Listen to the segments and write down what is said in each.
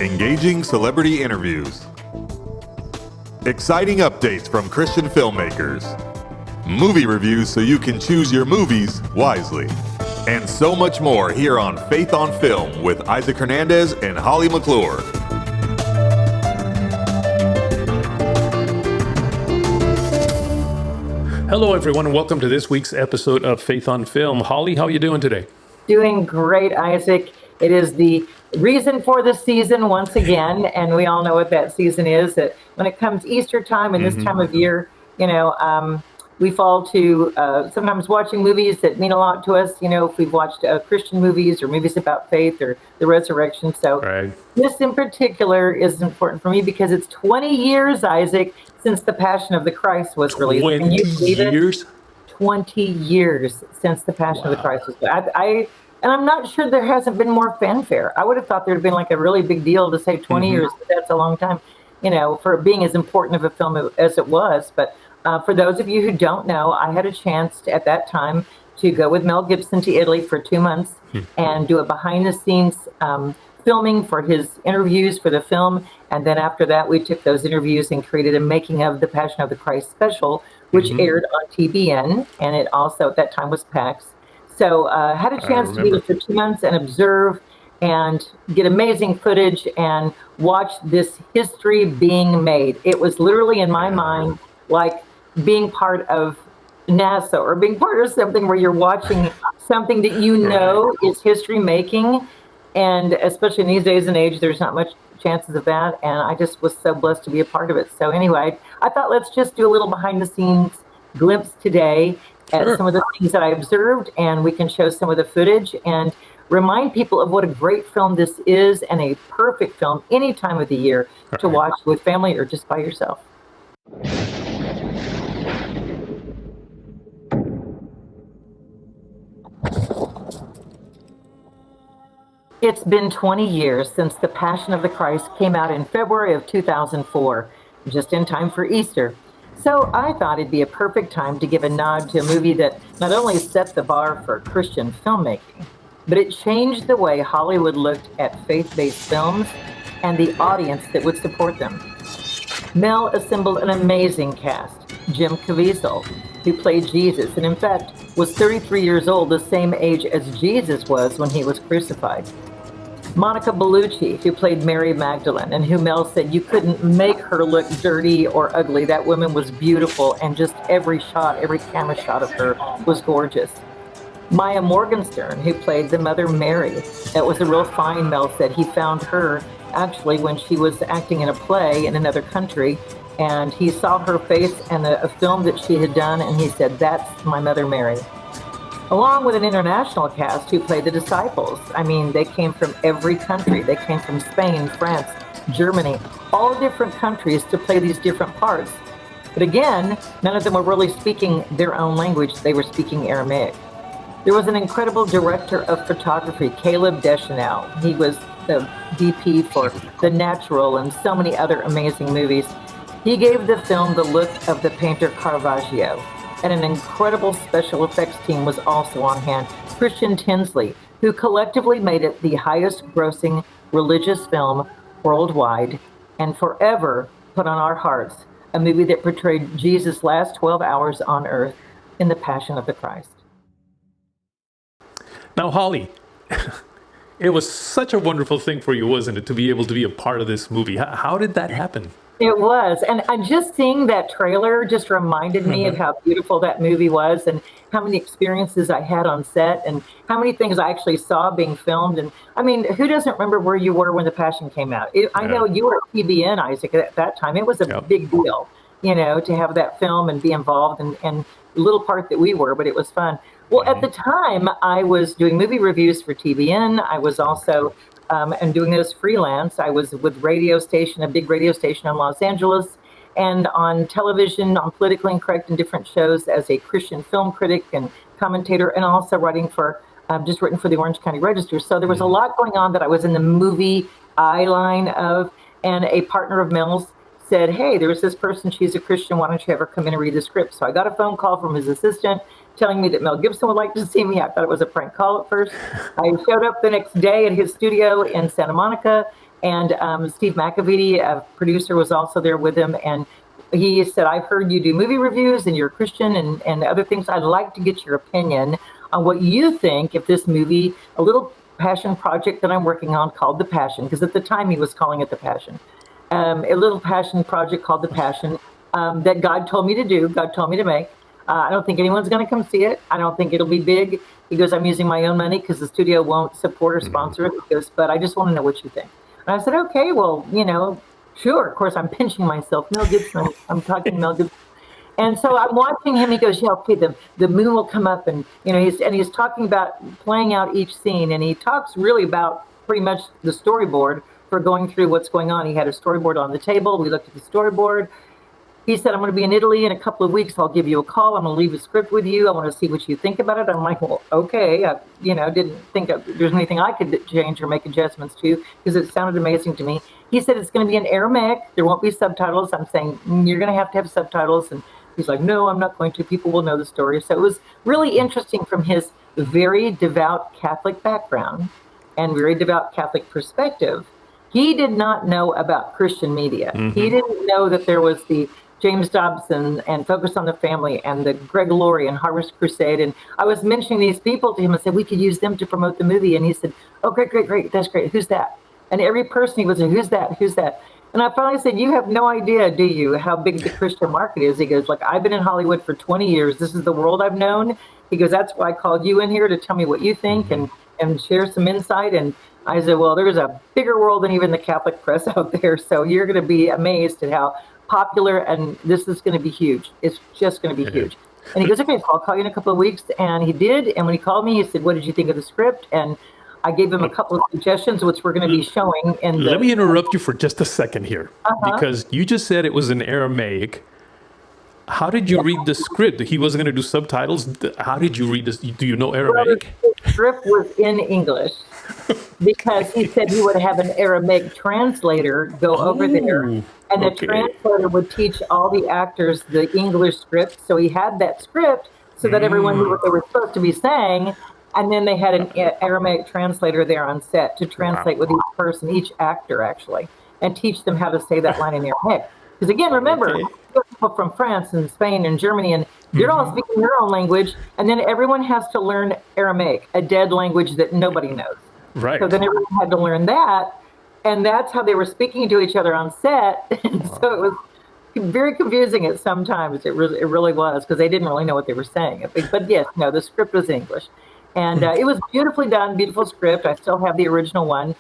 engaging celebrity interviews, exciting updates from Christian filmmakers, movie reviews so you can choose your movies wisely, and so much more here on Faith on Film with Isaac Hernandez and Holly McClure. Hello, everyone, and welcome to this week's episode of Faith on Film. Holly, how are you doing today? Doing great, Isaac. It is the reason for the season once again, and we all know what that season is. That when it comes Easter time and this time of year, we fall to sometimes watching movies that mean a lot to us. If we've watched Christian movies or movies about faith or the resurrection. So This in particular is important for me because it's 20 years, Isaac, since The Passion of the Christ was released. 20 years? 20 years since The Passion of the Christ was released. And I'm not sure there hasn't been more fanfare. I would have thought there would have been like a really big deal to say 20 years, but that's a long time, for being as important of a film as it was. But for those of you who don't know, I had a chance at that time to go with Mel Gibson to Italy for 2 months and do a behind-the-scenes filming for his interviews for the film. And then after that, we took those interviews and created a Making of the Passion of the Christ special, which aired on TBN, and it also at that time was PAX. So had a chance to be there for 2 months and observe and get amazing footage and watch this history being made. It was literally in my mind like being part of NASA or being part of something where you're watching something that is history making. And especially in these days and age, there's not much chances of that. And I just was so blessed to be a part of it. So anyway, I thought let's just do a little behind the scenes glimpse today at some of the things that I observed, and we can show some of the footage and remind people of what a great film this is and a perfect film any time of the year to watch with family or just by yourself. It's been 20 years since The Passion of the Christ came out in February of 2004, just in time for Easter. So I thought it'd be a perfect time to give a nod to a movie that not only set the bar for Christian filmmaking, but it changed the way Hollywood looked at faith-based films and the audience that would support them. Mel assembled an amazing cast. Jim Caviezel, who played Jesus, and in fact was 33 years old, the same age as Jesus was when he was crucified. Monica Bellucci, who played Mary Magdalene, and who Mel said you couldn't make her look dirty or ugly. That woman was beautiful, and just every camera shot of her was gorgeous. Maya Morgenstern, who played the Mother Mary. That was a real find, Mel said. He found her actually when she was acting in a play in another country, and he saw her face in a film that she had done, and he said, "That's my Mother Mary." Along with an international cast who played the disciples. I mean, they came from every country. They came from Spain, France, Germany, all different countries to play these different parts. But again, none of them were really speaking their own language. They were speaking Aramaic. There was an incredible director of photography, Caleb Deschanel. He was the DP for The Natural and so many other amazing movies. He gave the film the look of the painter Caravaggio. And an incredible special effects team was also on hand. Christian Tinsley, who collectively made it the highest grossing religious film worldwide and forever put on our hearts a movie that portrayed Jesus' last 12 hours on earth in The Passion of the Christ. Now, Holly, it was such a wonderful thing for you, wasn't it, to be able to be a part of this movie? How did that happen? It was. And just seeing that trailer just reminded me of how beautiful that movie was and how many experiences I had on set and how many things I actually saw being filmed. And I mean, who doesn't remember where you were when The Passion came out? I know you were at TBN, Isaac, at that time. It was a big deal, to have that film and be involved and the little part that we were, but it was fun. Well, at the time, I was doing movie reviews for TBN. I was also and doing it as freelance. I was with a big radio station in Los Angeles, and on television, on Politically Incorrect and different shows as a Christian film critic and commentator, and also written for the Orange County Register. So there was a lot going on that I was in the movie eye line of, and a partner of Mel's said, "Hey, there's this person, she's a Christian, why don't you have her come in and read the script?" So I got a phone call from his assistant telling me that Mel Gibson would like to see me. I thought it was a prank call at first. I showed up the next day at his studio in Santa Monica, And Steve McAvity, a producer, was also there with him. And he said, I've heard you do movie reviews and you're a Christian and other things. I'd like to get your opinion on what you think if this movie, a little passion project that I'm working on called The Passion, because at the time he was calling it The Passion, a little passion project called The Passion that God told me to do, God told me to make. I don't think anyone's going to come see it. I don't think it'll be big. He goes, I'm using my own money because the studio won't support or sponsor it. He goes, but I just want to know what you think. And I said, okay, well, sure. Of course, I'm pinching myself. Mel Gibson. I'm talking Mel Gibson. And so I'm watching him. He goes, yeah, okay, the moon will come up, and he's talking about playing out each scene, and he talks really about pretty much the storyboard for going through what's going on. He had a storyboard on the table. We looked at the storyboard. He said, I'm going to be in Italy in a couple of weeks. I'll give you a call. I'm going to leave a script with you. I want to see what you think about it. I'm like, well, okay. I, didn't think there's anything I could change or make adjustments to because it sounded amazing to me. He said, it's going to be in Aramaic. There won't be subtitles. I'm saying, you're going to have subtitles. And he's like, no, I'm not going to. People will know the story. So it was really interesting from his very devout Catholic background and very devout Catholic perspective. He did not know about Christian media. Mm-hmm. He didn't know that there was the James Dobson and Focus on the Family and the Greg Laurie and Harvest Crusade. And I was mentioning these people to him and said, we could use them to promote the movie. And he said, oh, great. That's great. Who's that? And every person he was like, who's that? And I finally said, you have no idea, do you, how big the Christian market is? He goes, look, I've been in Hollywood for 20 years. This is the world I've known. He goes, that's why I called you in here to tell me what you think and share some insight. And I said, well, there's a bigger world than even the Catholic press out there. So you're going to be amazed at how popular, and this is going to be huge. It's just going to be huge. And he goes, okay, so I'll call you in a couple of weeks. And he did. And when he called me, he said, what did you think of the script? And I gave him a couple of suggestions, which we're going to be showing. Let me interrupt you for just a second here, because you just said it was in Aramaic. How did you read the script? He wasn't going to do subtitles. How did you read this? Do you know Aramaic? Well, the script was in English because he said he would have an Aramaic translator go over there. And the translator would teach all the actors the English script. So he had that script so that everyone knew what they were supposed to be saying. And then they had an Aramaic translator there on set to translate with each person, each actor actually, and teach them how to say that line in Aramaic. Because again, remember, people from France and Spain and Germany, and they're all speaking their own language. And then everyone has to learn Aramaic, a dead language that nobody knows. Right. So then everyone had to learn that. And that's how they were speaking to each other on set. And so it was very confusing at some times. It really was, because they didn't really know what they were saying. But yes, no, the script was English. And it was beautifully done, beautiful script. I still have the original one.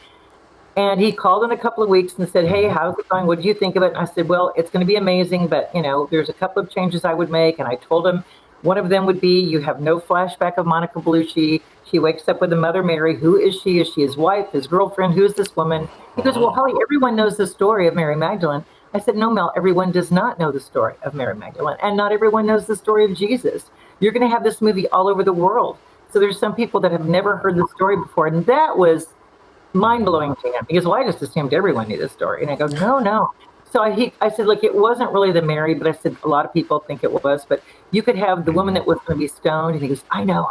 And he called in a couple of weeks and said, hey, how's it going? What do you think of it? And I said, well, it's going to be amazing, but, there's a couple of changes I would make. And I told him one of them would be you have no flashback of Monica Bellucci. She wakes up with a Mother Mary. Who is she? Is she his wife, his girlfriend? Who is this woman? He goes, well, Holly, everyone knows the story of Mary Magdalene. I said, no, Mel, everyone does not know the story of Mary Magdalene. And not everyone knows the story of Jesus. You're going to have this movie all over the world. So there's some people that have never heard the story before. And that was mind-blowing to him. He goes, well, I just assumed everyone knew the story. And I go, no. So I said, look, it wasn't really the Mary, but I said, a lot of people think it was. But you could have the woman that was going to be stoned. And he goes, I know.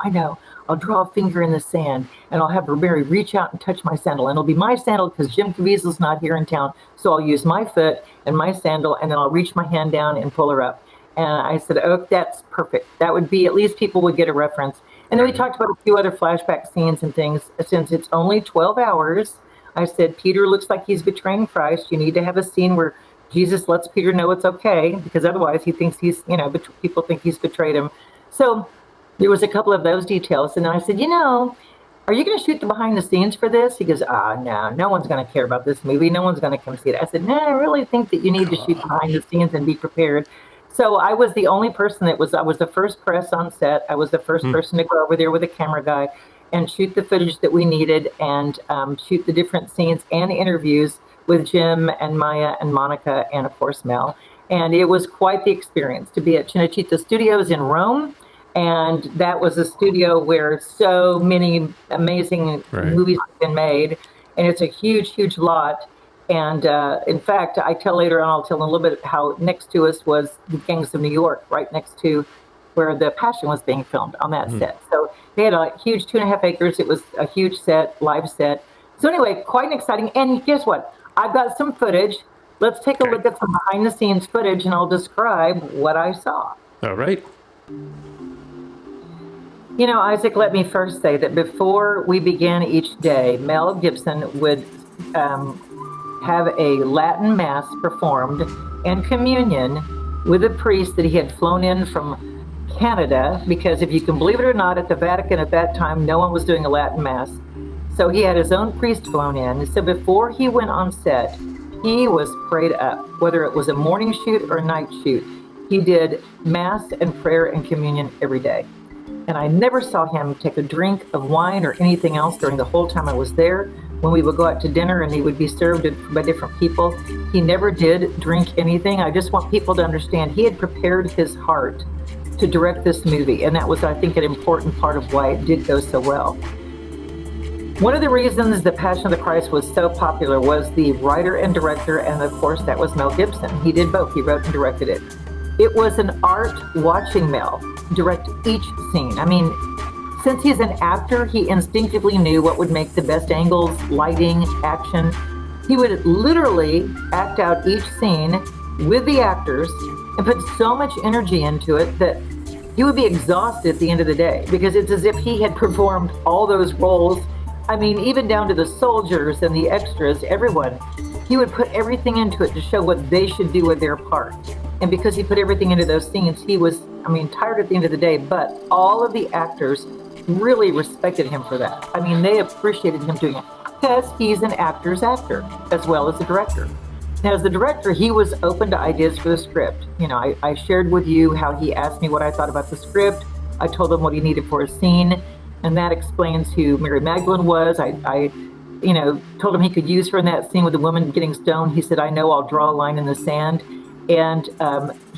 I'll draw a finger in the sand, and I'll have Mary reach out and touch my sandal. And it'll be my sandal because Jim Caviezel's not here in town. So I'll use my foot and my sandal, and then I'll reach my hand down and pull her up. And I said, oh, that's perfect. That would be, at least people would get a reference. And then we talked about a few other flashback scenes and things. Since it's only 12 hours, I said, Peter looks like he's betraying Christ. You need to have a scene where Jesus lets Peter know it's okay, because otherwise he thinks he's, people think he's betrayed him. So there was a couple of those details. And then I said, are you going to shoot the behind the scenes for this? He goes, no one's going to care about this movie. No one's going to come see it. I said, no, I really think that you need to shoot behind the scenes and be prepared. So I was the only person I was the first press on set. I was the first person to go over there with a camera guy and shoot the footage that we needed and shoot the different scenes and interviews with Jim and Maya and Monica and, of course, Mel. And it was quite the experience to be at Cinecittà Studios in Rome. And that was a studio where so many amazing movies have been made. And it's a huge, huge lot. And in fact, I'll tell a little bit how next to us was the Gangs of New York, right next to where The Passion was being filmed on that set. So they had a huge 2.5 acres. It was a huge set, live set. So anyway, quite exciting. And guess what? I've got some footage. Let's take a look at some behind the scenes footage and I'll describe what I saw. All right. You know, Isaac, let me first say that before we began each day, Mel Gibson would have a Latin Mass performed and communion with a priest that he had flown in from Canada, because if you can believe it or not, at the Vatican at that time, no one was doing a Latin Mass. So he had his own priest flown in. So before he went on set, he was prayed up, whether it was a morning shoot or a night shoot. He did Mass and prayer and communion every day. And I never saw him take a drink of wine or anything else during the whole time I was there. When we would go out to dinner and he would be served by different people, he never did drink anything. I just want people to understand he had prepared his heart to direct this movie. And that was, I think, an important part of why it did go so well. One of the reasons The Passion of the Christ was so popular was the writer and director, and of course that was Mel Gibson. He did both, he wrote and directed it. It was an art watching Mel direct each scene. I mean, since he's an actor, he instinctively knew what would make the best angles, lighting, action. He would literally act out each scene with the actors and put so much energy into it that he would be exhausted at the end of the day, because it's as if he had performed all those roles. I mean, even down to the soldiers and the extras, everyone, he would put everything into it to show what they should do with their part. And because he put everything into those scenes, he was, tired at the end of the day, but all of the actors really respected him for that. I mean, they appreciated him doing it because he's an actor's actor as well as a director. Now, as the director, he was open to ideas for the script. You know, I shared with you how he asked me what I thought about the script. I told him what he needed for a scene, and that explains who Mary Magdalene was. I told him he could use her in that scene with the woman getting stoned. He said, I know, I'll draw a line in the sand. And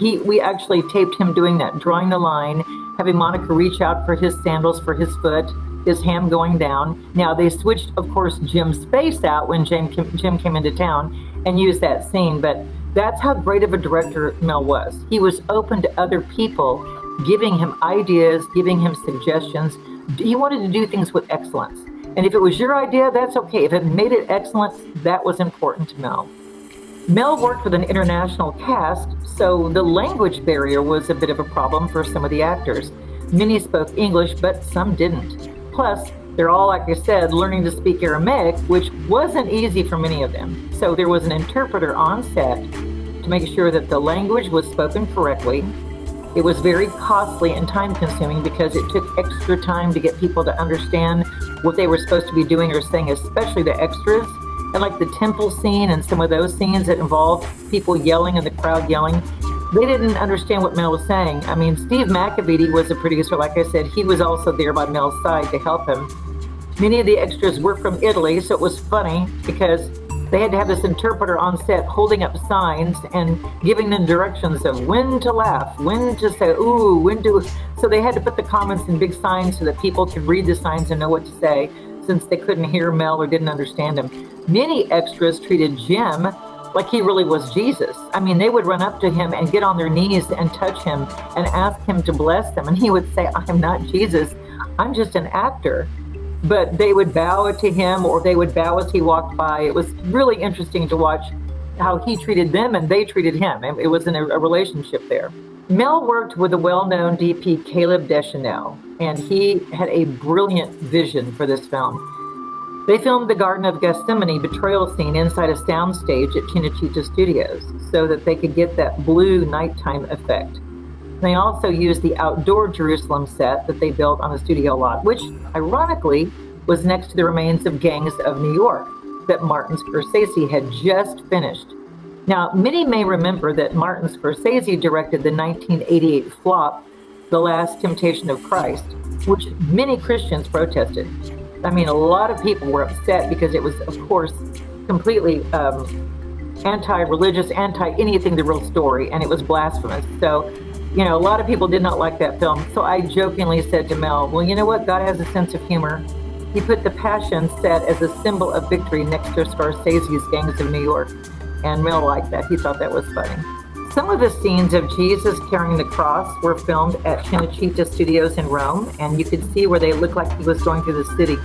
we actually taped him doing that, drawing the line, having Monica reach out for his sandals for his foot, his ham going down. Now, they switched, of course, Jim's face out when Jim came into town and used that scene. But that's how great of a director Mel was. He was open to other people giving him ideas, giving him suggestions. He wanted to do things with excellence. And if it was your idea, that's okay. If it made it excellent, that was important to Mel. Mel worked with an international cast, so the language barrier was a bit of a problem for some of the actors. Many spoke English, but some didn't. Plus, they're all, like I said, learning to speak Aramaic, which wasn't easy for many of them. So there was an interpreter on set to make sure that the language was spoken correctly. It was very costly and time-consuming because it took extra time to get people to understand what they were supposed to be doing or saying, especially the extras. And like the temple scene and some of those scenes that involved people yelling and the crowd yelling, they didn't understand what Mel was saying. I mean, Steve McAvity was a producer, like I said. He was also there by Mel's side to help him. Many of the extras were from Italy, so it was funny because they had to have this interpreter on set holding up signs and giving them directions of when to laugh, when to say, ooh, when to... So they had to put the comments in big signs so that people could read the signs and know what to say, since they couldn't hear Mel or didn't understand him. Many extras treated Jim like he really was Jesus. I mean, they would run up to him and get on their knees and touch him and ask him to bless them. And he would say, I'm not Jesus, I'm just an actor. But they would bow to him, or they would bow as he walked by. It was really interesting to watch how he treated them and they treated him. It was in a relationship there. Mel worked with the well-known DP Caleb Deschanel, and he had a brilliant vision for this film. They filmed the Garden of Gethsemane betrayal scene inside a soundstage at Cinecittà Studios so that they could get that blue nighttime effect. They also used the outdoor Jerusalem set that they built on the studio lot, which ironically was next to the remains of Gangs of New York that Martin Scorsese had just finished. Now, many may remember that Martin Scorsese directed the 1988 flop, The Last Temptation of Christ, which many Christians protested. I mean, a lot of people were upset because it was, of course, completely anti-religious, anti-anything the real story, and it was blasphemous. So, you know, a lot of people did not like that film. So I jokingly said to Mel, well, you know what? God has a sense of humor. He put the Passion set as a symbol of victory next to Scorsese's Gangs of New York. And Mel liked that. He thought that was funny. Some of the scenes of Jesus carrying the cross were filmed at Cinecittà Studios in Rome, and you could see where they looked like he was going through the city.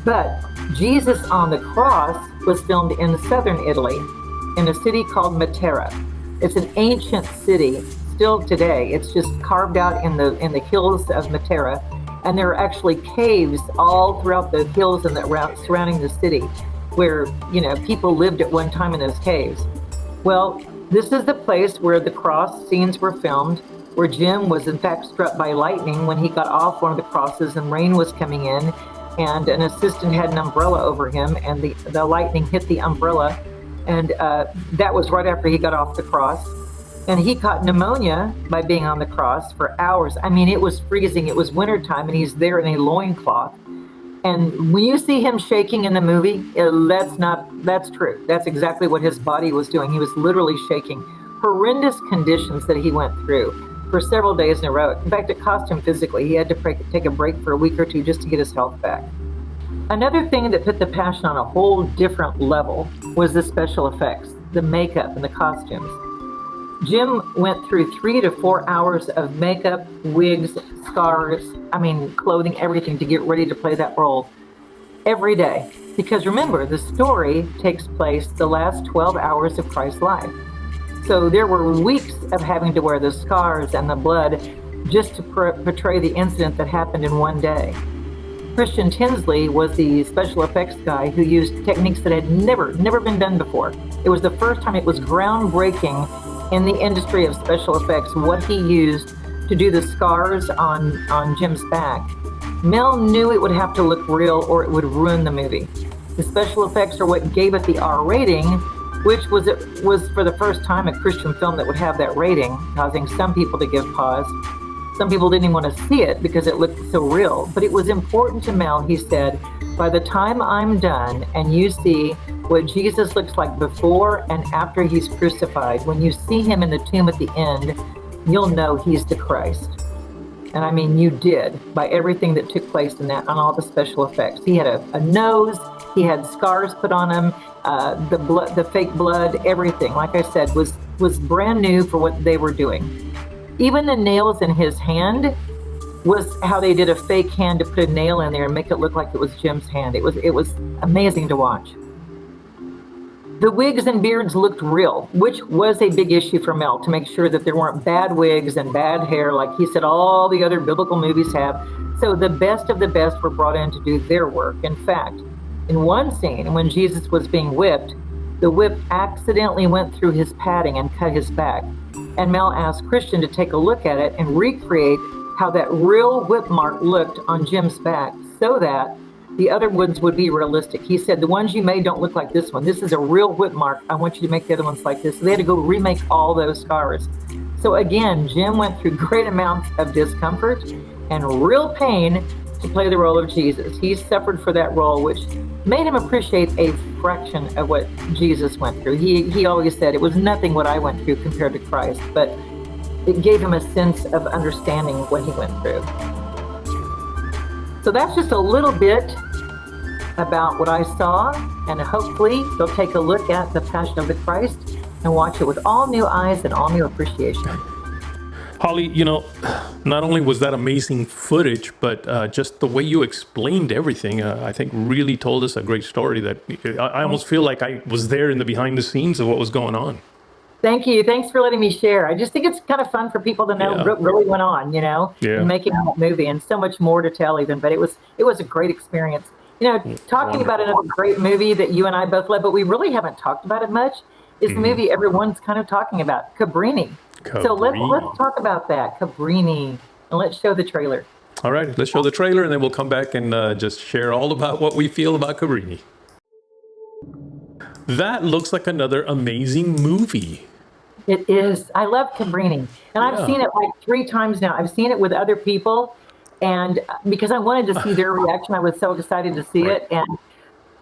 But Jesus on the cross was filmed in southern Italy, in a city called Matera. It's an ancient city, still today. It's just carved out in the hills of Matera, and there are actually caves all throughout the hills and surrounding the city, where people lived at one time in those caves. Well, this is the place where the cross scenes were filmed, where Jim was in fact struck by lightning when he got off one of the crosses and rain was coming in, and an assistant had an umbrella over him, and the lightning hit the umbrella, and that was right after he got off the cross. And he caught pneumonia by being on the cross for hours. I mean, it was freezing. It was wintertime, and he's there in a loincloth. And when you see him shaking in the movie, that's true. That's exactly what his body was doing. He was literally shaking. Horrendous conditions that he went through for several days in a row. In fact, it cost him physically. He had to take a break for a week or two just to get his health back. Another thing that put the Passion on a whole different level was the special effects, the makeup and the costumes. Jim went through 3 to 4 hours of makeup, wigs, scars, clothing, everything to get ready to play that role every day. Because remember, the story takes place the last 12 hours of Christ's life. So there were weeks of having to wear the scars and the blood just to portray the incident that happened in one day. Christian Tinsley was the special effects guy who used techniques that had never been done before. It was the first time. It was groundbreaking in the industry of special effects, what he used to do the scars on Jim's back. Mel knew it would have to look real or it would ruin the movie. The special effects are what gave it the R rating, which was for the first time a Christian film that would have that rating, causing some people to give pause. Some people didn't even want to see it because it looked so real. But it was important to Mel, he said, by the time I'm done and you see what Jesus looks like before and after he's crucified, when you see him in the tomb at the end, you'll know he's the Christ. And you did, by everything that took place in that, on all the special effects. He had a nose, he had scars put on him, the fake blood, everything, like I said, was brand new for what they were doing. Even the nails in his hand was how they did a fake hand to put a nail in there and make it look like it was Jim's hand. It was amazing to watch. The wigs and beards looked real, which was a big issue for Mel, to make sure that there weren't bad wigs and bad hair like he said all the other biblical movies have. So the best of the best were brought in to do their work. In fact, in one scene, when Jesus was being whipped, the whip accidentally went through his padding and cut his back. And Mel asked Christian to take a look at it and recreate how that real whip mark looked on Jim's back so that the other ones would be realistic. He said, the ones you made don't look like this one. This is a real whip mark. I want you to make the other ones like this. So they had to go remake all those scars. So again, Jim went through great amounts of discomfort and real pain to play the role of Jesus. He suffered for that role, which made him appreciate a fraction of what Jesus went through. He always said it was nothing what I went through compared to Christ, but it gave him a sense of understanding what he went through. So that's just a little bit about what I saw, and hopefully you'll take a look at The Passion of the Christ and watch it with all new eyes and all new appreciation. Holly, not only was that amazing footage, but just the way you explained everything, I think really told us a great story that I almost feel like I was there in the behind the scenes of what was going on. Thank you. Thanks for letting me share. I just think it's kind of fun for people to know what really went on, in making that movie, and so much more to tell even, but it was a great experience. Talking about another great movie that you and I both love, but we really haven't talked about it much, is the movie everyone's kind of talking about, Cabrini. So let's talk about that, Cabrini, and let's show the trailer. All right, let's show the trailer, and then we'll come back and just share all about what we feel about Cabrini. That looks like another amazing movie. It is. I love Cabrini, and I've seen it like 3 times now. I've seen it with other people, and because I wanted to see their reaction, I was so excited to see it. And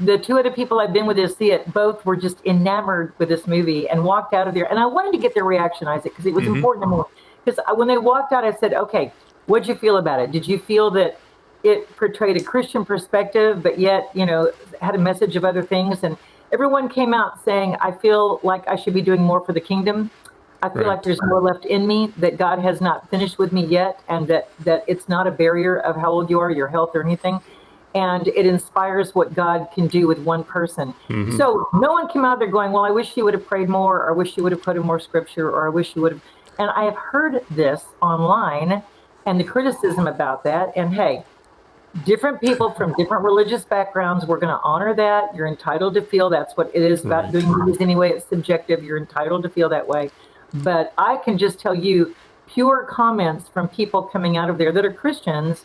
the 2 other people I've been with to see it, both were just enamored with this movie and walked out of there. And I wanted to get their reaction, Isaac, because it was important to me. Because when they walked out, I said, okay, what'd you feel about it? Did you feel that it portrayed a Christian perspective, but yet, had a message of other things? And everyone came out saying, I feel like I should be doing more for the kingdom. I feel like there's more left in me, that God has not finished with me yet, and that it's not a barrier of how old you are, your health, or anything. and it inspires what God can do with one person. So no one came out there going, well, I wish she would have prayed more, or I wish she would have put in more scripture, or I wish she would have. And I have heard this online and the criticism about that. And hey, different people from different religious backgrounds, we're going to honor that. You're entitled to feel that's what it is about doing movies anyway. It's subjective. You're entitled to feel that way. But I can just tell you, pure comments from people coming out of there that are Christians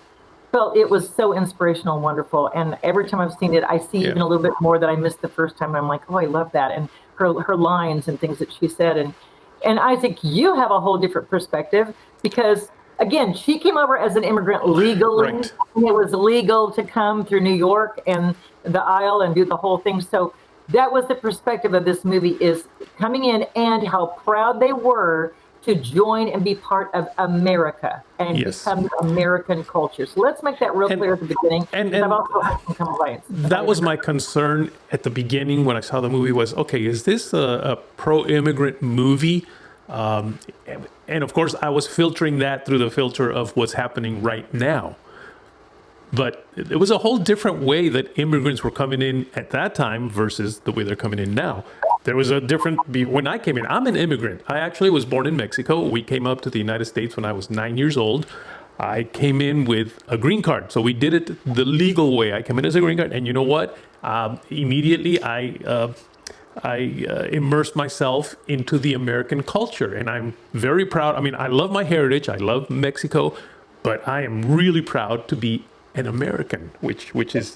felt it was so inspirational and wonderful. And every time I've seen it, I see even a little bit more that I missed the first time. And I'm like, oh, I love that. And her lines and things that she said. And Isaac, you have a whole different perspective because, again, she came over as an immigrant legally. Right. It was legal to come through New York and the aisle and do the whole thing. So that was the perspective of this movie, is coming in and how proud they were to join and be part of America and become American culture. So let's make that real clear at the beginning. And I've also had some complaints. That was my concern at the beginning when I saw the movie was, okay, is this a pro-immigrant movie? And of course, I was filtering that through the filter of what's happening right now. But it was a whole different way that immigrants were coming in at that time versus the way they're coming in now. There was a different, when I came in, I'm an immigrant. I actually was born in Mexico. We came up to the United States when I was 9 years old. I came in with a green card. So we did it the legal way. I came in as a green card. And you know what? Immediately, I immersed myself into the American culture. And I'm very proud. I mean, I love my heritage. I love Mexico. But I am really proud to be an American, which is,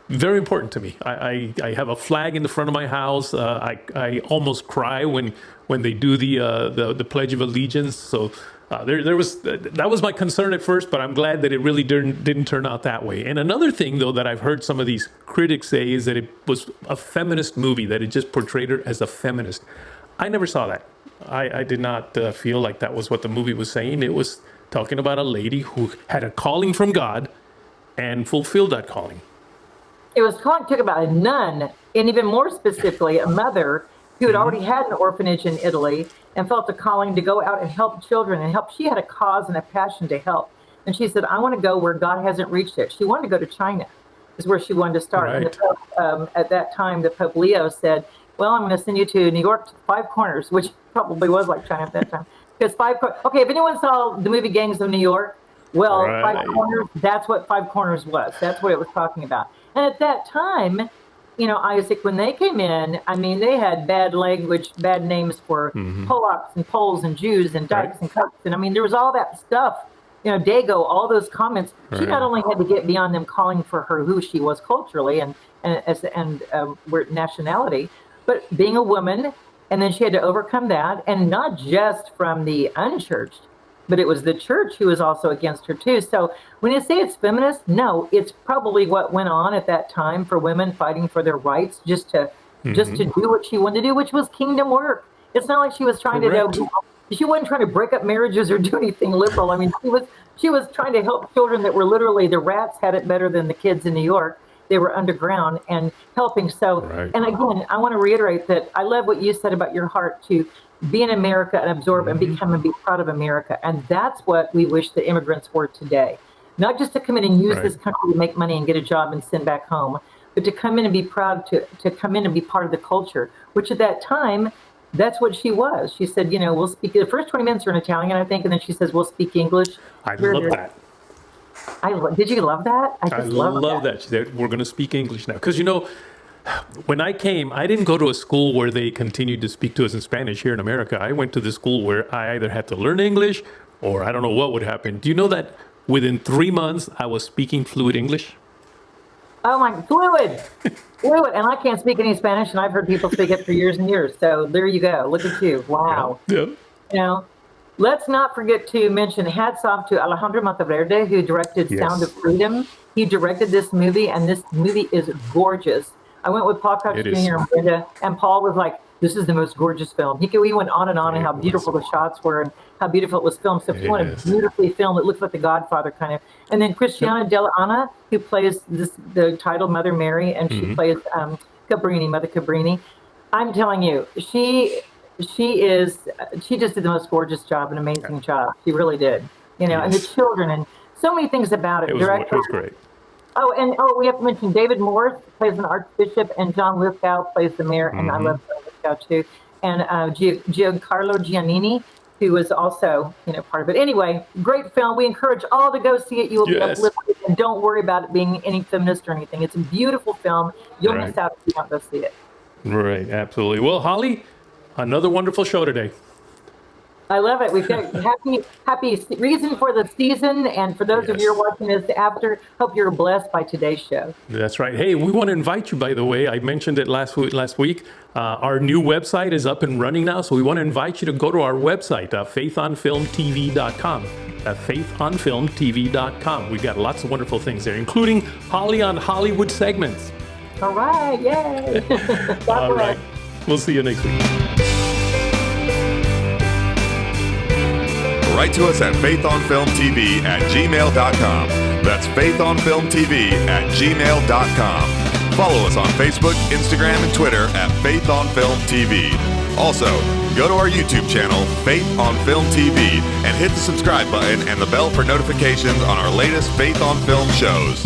very important to me. I have a flag in the front of my house. I almost cry when they do the Pledge of Allegiance. So that was my concern at first, but I'm glad that it really didn't turn out that way. And another thing, though, that I've heard some of these critics say is that it was a feminist movie, that it just portrayed her as a feminist. I never saw that. I did not feel like that was what the movie was saying. It was talking about a lady who had a calling from God and fulfilled that calling. It was talking about a nun, and even more specifically, a mother who had already had an orphanage in Italy and felt a calling to go out and help children and help. She had a cause and a passion to help. And she said, I want to go where God hasn't reached it. She wanted to go to China, is where she wanted to start. Right. And the Pope, at that time, the Pope Leo said, well, I'm going to send you to New York, to Five Corners, which probably was like China at that time. Because okay, if anyone saw the movie Gangs of New York, well, Right. Five Corners, that's what Five Corners was. That's what it was talking about. And at that time, Isaac, when they came in, I mean, they had bad language, bad names for Polacks and Poles and Jews and dykes and cooks. And I mean, there was all that stuff, Dago, all those comments. She not only had to get beyond them calling for her who she was culturally and nationality, but being a woman. And then she had to overcome that, and not just from the unchurched, but it was the church who was also against her too. So when you say it's feminist, no, it's probably what went on at that time for women fighting for their rights, just to do what she wanted to do, which was kingdom work. It's not like she was trying to she wasn't trying to break up marriages or do anything liberal. I mean, she was trying to help children that were literally, the rats had it better than the kids in New York. They were underground and helping. So, and again, I want to reiterate that I love what you said about your heart to be in America and absorb and become and be proud of America. And that's what we wish the immigrants were today. Not just to come in and use this country to make money and get a job and send back home, but to come in and be proud to come in and be part of the culture, which at that time, that's what she was. She said, we'll speak, the first 20 minutes are in Italian, I think, and then she says, we'll speak English. I love that. Did you love that? I love that. She said, we're going to speak English now. Because, when I came, I didn't go to a school where they continued to speak to us in Spanish here in America. I went to the school where I either had to learn English or I don't know what would happen. Do you know that within 3 months, I was speaking fluid English? Oh, my, fluid. And I can't speak any Spanish, and I've heard people speak it for years and years. So there you go. Look at you. Wow. Yeah. Let's not forget to mention hats off to Alejandro Monteverde, who directed Sound of Freedom. He directed this movie, and this movie is gorgeous. I went with Paul Cox Jr. and Brenda, and Paul was like, this is the most gorgeous film. He went on and how beautiful the shots were and how beautiful it was filmed. So if you want to beautifully film, it looks like The Godfather kind of. And then Christiana Della Anna, who plays the title Mother Mary, and she plays Cabrini, Mother Cabrini. I'm telling you, she just did the most gorgeous job, an amazing job. She really did. And the children. And So many things about it. It was great. We have to mention David Morris plays an archbishop, and John Lithgow plays the mayor, and I love John Lithgow too. And Giancarlo Giannini, who was also, part of it. Anyway, great film. We encourage all to go see it. You will be uplifted, and don't worry about it being any feminist or anything. It's a beautiful film. You'll miss out if you don't go see it. Right, absolutely. Well, Holly, another wonderful show today. I love it. We've got happy reason for the season, and for those of you who are watching this after, hope you're blessed by today's show. That's right. Hey, we want to invite you, by the way. I mentioned it last week. Our new website is up and running now, so we want to invite you to go to our website, faithonfilmtv.com. faithonfilmtv.com. We've got lots of wonderful things there, including Holly on Hollywood segments. All right. Yay. All right. We'll see you next week. Write to us at faithonfilmtv@gmail.com. That's faithonfilmtv@gmail.com. Follow us on Facebook, Instagram, and Twitter at Faith on Film TV. Also, go to our YouTube channel, Faith on Film TV, and hit the subscribe button and the bell for notifications on our latest Faith on Film shows.